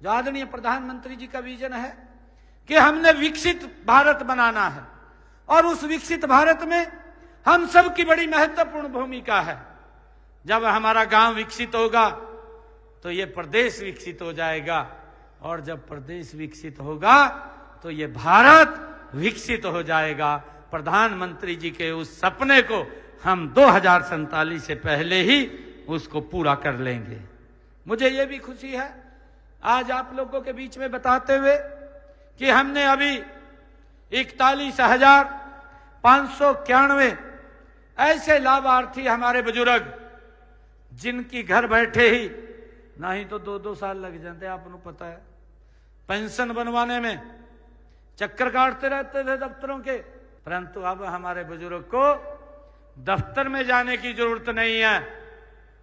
जो आदरणीय प्रधानमंत्री जी का विजन है कि हमने विकसित भारत बनाना है, और उस विकसित भारत में हम सब की बड़ी महत्वपूर्ण भूमिका है। जब हमारा गांव विकसित होगा तो ये प्रदेश विकसित हो जाएगा, और जब प्रदेश विकसित होगा तो ये भारत विकसित हो जाएगा। प्रधानमंत्री जी के उस सपने को हम 2047 से पहले ही उसको पूरा कर लेंगे। मुझे ये भी खुशी है आज आप लोगों के बीच में बताते हुए कि हमने अभी 41,591 ऐसे लाभार्थी हमारे बुजुर्ग जिनकी घर बैठे ही नहीं तो 2-2 साल लग जाते, आपको पता है, पेंशन बनवाने में चक्कर काटते रहते थे दफ्तरों के, परंतु अब हमारे बुजुर्ग को दफ्तर में जाने की जरूरत नहीं है।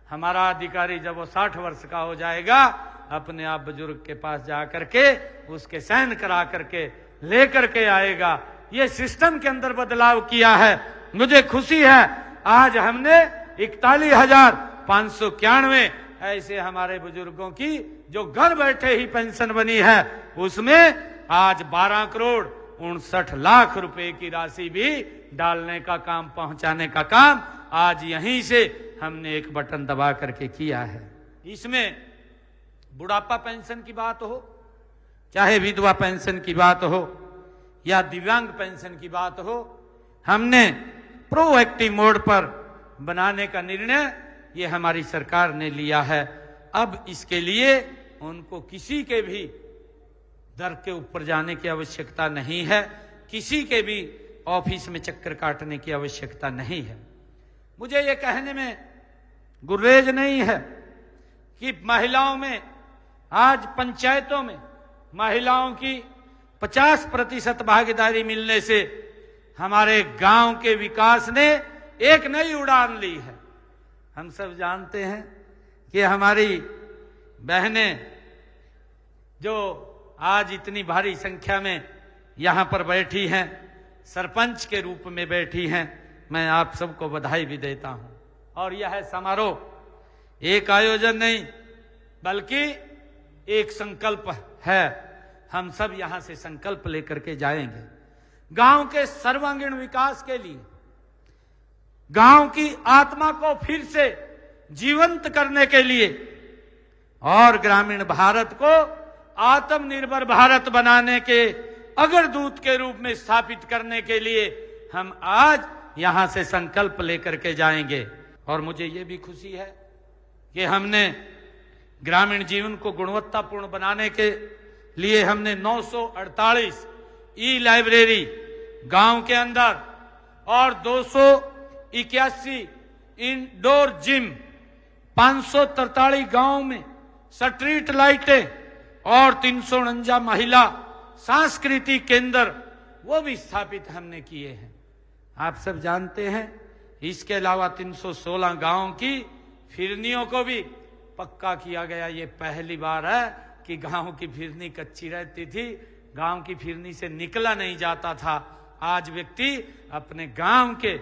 हमारा अधिकारी जब वो 60 वर्ष का हो जाएगा अपने आप बुजुर्ग के पास जा करके उसके साइन करा करके लेकर के आएगा। ये सिस्टम के अंदर बदलाव किया है। मुझे खुशी है आज हमने 41,591 ऐसे हमारे बुजुर्गों की जो घर बैठे ही पेंशन बनी है, उसमें आज 12 करोड़ 59 लाख रुपए की राशि भी डालने का काम, पहुंचाने का काम आज यहीं से हमने एक बटन दबा करके किया है। इसमें बुढ़ापा पेंशन की बात हो, चाहे विधवा पेंशन की बात हो या दिव्यांग पेंशन की बात हो, हमने प्रोएक्टिव मोड पर बनाने का निर्णय ये हमारी सरकार ने लिया है। अब इसके लिए उनको किसी के भी दर के ऊपर जाने की आवश्यकता नहीं है, किसी के भी ऑफिस में चक्कर काटने की आवश्यकता नहीं है। मुझे ये कहने में गुरेज नहीं है कि महिलाओं में आज पंचायतों में महिलाओं की 50% भागीदारी मिलने से हमारे गांव के विकास ने एक नई उड़ान ली है। हम सब जानते हैं कि हमारी बहनें जो आज इतनी भारी संख्या में यहां पर बैठी हैं, सरपंच के रूप में बैठी हैं, मैं आप सबको बधाई भी देता हूं। और यह समारोह एक आयोजन नहीं बल्कि एक संकल्प है। हम सब यहां से संकल्प लेकर के जाएंगे गांव के सर्वांगीण विकास के लिए, गांव की आत्मा को फिर से जीवंत करने के लिए और ग्रामीण भारत को आत्मनिर्भर भारत बनाने के अग्रदूत के रूप में स्थापित करने के लिए हम आज यहां से संकल्प लेकर के जाएंगे। और मुझे ये भी खुशी है कि हमने ग्रामीण जीवन को गुणवत्तापूर्ण बनाने के लिए हमने 948 ई लाइब्रेरी गांव के अंदर और 281 इंडोर जिम, 543 गांव में स्ट्रीट लाइटें और 349 महिला सांस्कृतिक केंद्र वो भी स्थापित हमने किए हैं। आप सब जानते हैं इसके अलावा 316 गांवों की फिरनियों को भी पक्का किया गया। ये पहली बार है कि गांव की फिरनी कच्ची रहती थी, गांव की फिरनी से निकला नहीं जाता था। आज व्यक्ति अपने गांव के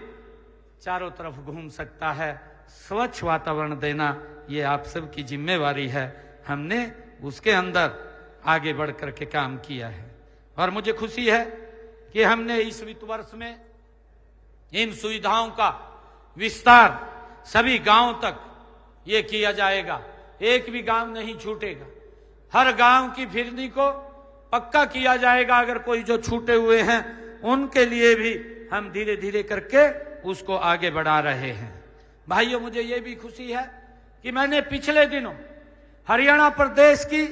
चारों तरफ घूम सकता है। स्वच्छ वातावरण देना ये आप सब की जिम्मेवारी है। हमने उसके अंदर आगे बढ़ करके काम किया है और मुझे खुशी है कि हमने इस वित्त वर्ष में इन सुविधाओं का विस्तार सभी गांवों तक ये किया जाएगा। एक भी गांव नहीं छूटेगा, हर गांव की फिरनी को पक्का किया जाएगा। अगर कोई जो छूटे हुए हैं उनके लिए भी हम धीरे धीरे करके उसको आगे बढ़ा रहे हैं। भाइयों, मुझे ये भी खुशी है कि मैंने पिछले दिनों हरियाणा प्रदेश की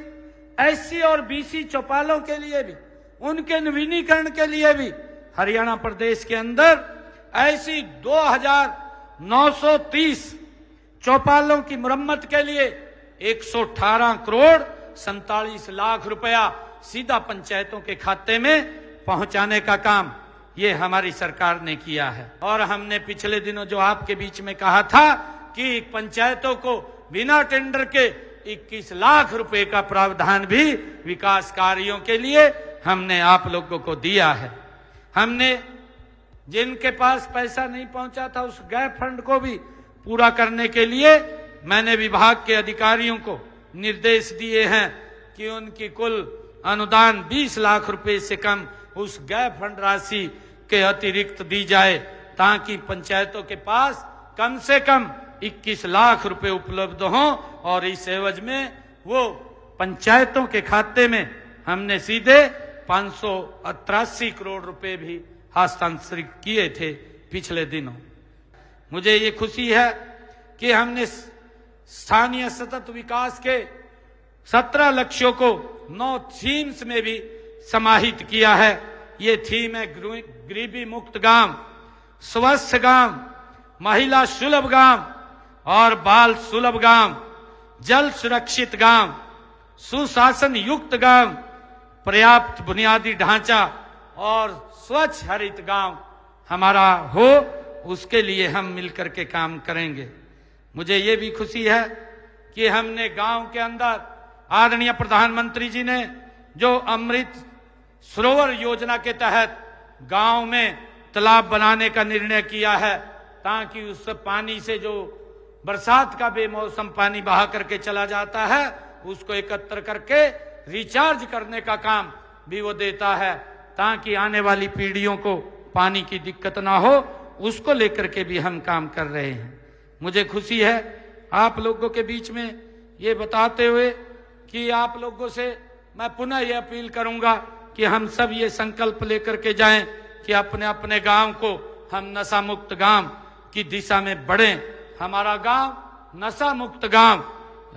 एससी और बीसी चौपालों के लिए भी, उनके नवीनीकरण के लिए भी हरियाणा प्रदेश के अंदर ऐसी 2930 चौपालों की मरम्मत के लिए 118 करोड़ 47 लाख रुपया सीधा पंचायतों के खाते में पहुंचाने का काम ये हमारी सरकार ने किया है। और हमने पिछले दिनों जो आपके बीच में कहा था कि पंचायतों को बिना टेंडर के 21 लाख रुपए का प्रावधान भी विकास कार्यों के लिए हमने आप लोगों को दिया है। हमने जिनके पास पैसा नहीं पहुंचा था उस गैप फंड को भी पूरा करने के लिए मैंने विभाग के अधिकारियों को निर्देश दिए हैं कि उनकी कुल अनुदान 20 लाख रुपए से कम उस गैप फंड राशि के अतिरिक्त दी जाए, ताकि पंचायतों के पास कम से कम 21 लाख रुपए उपलब्ध हों और इस एवज में वो पंचायतों के खाते में हमने सीधे 583 करोड़ रुपए भी हस्तांतरित किए थे पिछले दिनों। मुझे ये खुशी है कि हमने स्थानीय सतत विकास के 17 लक्ष्यों को 9 थीम्स में भी समाहित किया है। ये थीम है गरीबी मुक्त गांव, स्वस्थ गांव, महिला सुलभ गांव और बाल सुलभ गांव, जल सुरक्षित गांव, सुशासन युक्त गांव, पर्याप्त बुनियादी ढांचा और स्वच्छ हरित गांव हमारा हो, उसके लिए हम मिलकर के काम करेंगे। मुझे ये भी खुशी है कि हमने गांव के अंदर आदरणीय प्रधानमंत्री जी ने जो अमृत सरोवर योजना के तहत गांव में तालाब बनाने का निर्णय किया है, ताकि उस पानी से जो बरसात का बेमौसम पानी बहा करके चला जाता है उसको एकत्र करके रिचार्ज करने का काम भी वो देता है, ताकि आने वाली पीढ़ियों को पानी की दिक्कत ना हो, उसको लेकर के भी हम काम कर रहे हैं। मुझे खुशी है आप लोगों के बीच में ये बताते हुए कि आप लोगों से मैं पुनः ये अपील करूंगा कि हम सब ये संकल्प लेकर के जाएं कि अपने अपने गांव को हम नशा मुक्त गांव की दिशा में बढ़ें। हमारा गांव नशा मुक्त गांव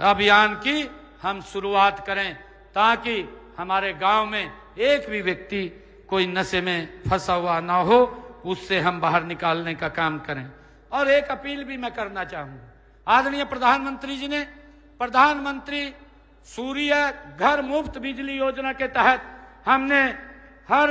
अभियान की हम शुरुआत करें, ताकि हमारे गांव में एक भी व्यक्ति कोई नशे में फंसा हुआ ना हो, उससे हम बाहर निकालने का काम करें। और एक अपील भी मैं करना चाहूंगा, आदरणीय प्रधानमंत्री जी ने प्रधानमंत्री सूर्य घर मुफ्त बिजली योजना के तहत हमने हर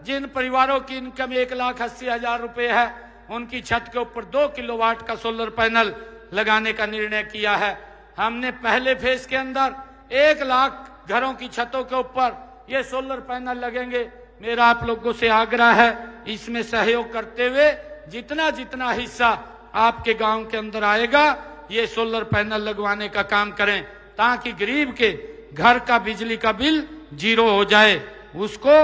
जिन परिवारों की इनकम 1,80,000 रुपए है, उनकी छत के ऊपर 2 किलोवाट का सोलर पैनल लगाने का निर्णय किया है। हमने पहले फेज के अंदर 1 लाख घरों की छतों के ऊपर ये सोलर पैनल लगेंगे। मेरा आप लोगों से आग्रह है, इसमें सहयोग करते हुए जितना जितना हिस्सा आपके गांव के अंदर आएगा, ये सोलर पैनल लगवाने का काम करें, ताकि गरीब के घर का बिजली का बिल 0 हो जाए, उसको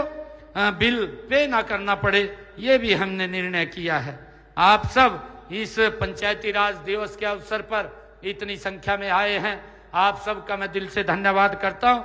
बिल पे ना करना पड़े। ये भी हमने निर्णय किया है। आप सब इस पंचायती राज दिवस के अवसर पर इतनी संख्या में आए हैं, आप सबका मैं दिल से धन्यवाद करता हूं।